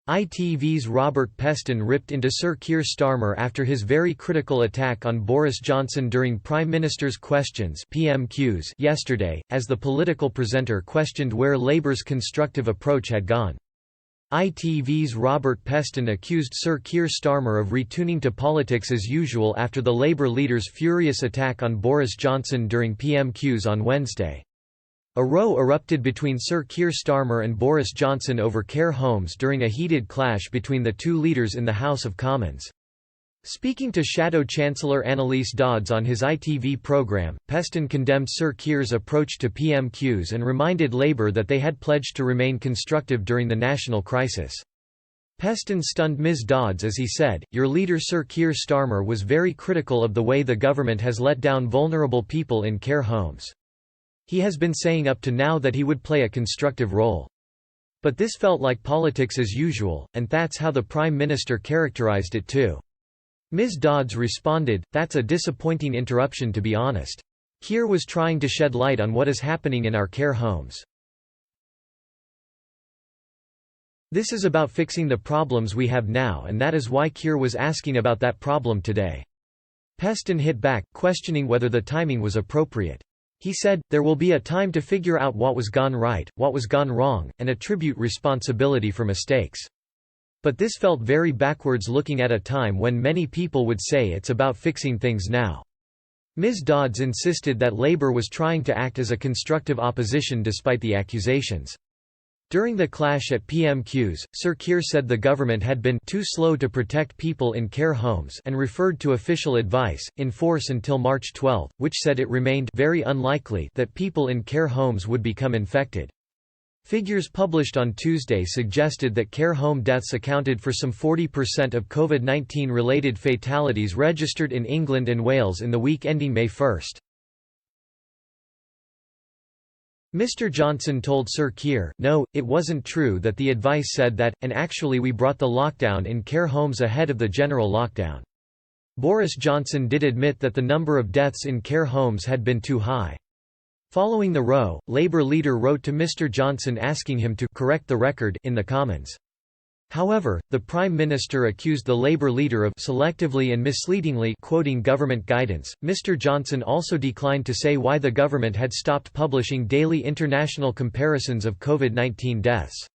ITV's Robert Peston ripped into Sir Keir Starmer after his very critical attack on Boris Johnson during Prime Minister's Questions (PMQs) yesterday, as the political presenter questioned where Labour's constructive approach had gone. ITV's Robert Peston accused Sir Keir Starmer of returning to politics as usual after the Labour leader's furious attack on Boris Johnson during PMQs on Wednesday. A row erupted between Sir Keir Starmer and Boris Johnson over care homes during a heated clash between the two leaders in the House of Commons. Speaking to Shadow Chancellor Anneliese Dodds on his ITV programme, Peston condemned Sir Keir's approach to PMQs and reminded Labour that they had pledged to remain constructive during the national crisis. Peston stunned Ms Dodds as he said, "Your leader Sir Keir Starmer was very critical of the way the government has let down vulnerable people in care homes. He has been saying up to now that he would play a constructive role. But this felt like politics as usual, and that's how the Prime Minister characterised it too." Ms Dodds responded, "That's a disappointing interruption to be honest. Keir was trying to shed light on what is happening in our care homes. This is about fixing the problems we have now, and that is why Keir was asking about that problem today." Peston hit back, questioning whether the timing was appropriate. He said, "There will be a time to figure out what was gone right, what was gone wrong, and attribute responsibility for mistakes. But this felt very backwards looking at a time when many people would say it's about fixing things now." Ms Dodds insisted that Labour was trying to act as a constructive opposition despite the accusations. During the clash at PMQs, Sir Keir said the government had been too slow to protect people in care homes and referred to official advice, in force until March 12, which said it remained very unlikely that people in care homes would become infected. Figures published on Tuesday suggested that care home deaths accounted for some 40% of COVID-19 related fatalities registered in England and Wales in the week ending May 1. Mr Johnson told Sir Keir, "No, it wasn't true that the advice said that, and actually we brought the lockdown in care homes ahead of the general lockdown." Boris Johnson did admit that the number of deaths in care homes had been too high. Following the row, Labour leader wrote to Mr Johnson asking him to "correct the record" in the Commons. However, the Prime Minister accused the Labour leader of selectively and misleadingly quoting government guidance. Mr Johnson also declined to say why the government had stopped publishing daily international comparisons of COVID-19 deaths.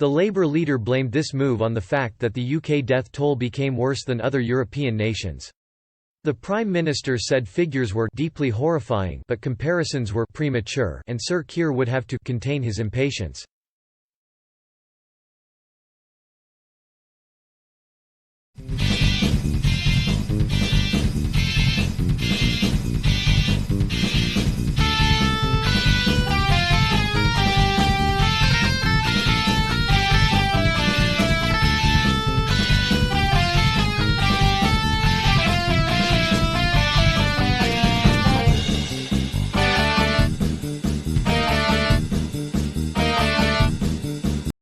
The Labour leader blamed this move on the fact that the UK death toll became worse than other European nations. The Prime Minister said figures were deeply horrifying but comparisons were premature, and Sir Keir would have to contain his impatience.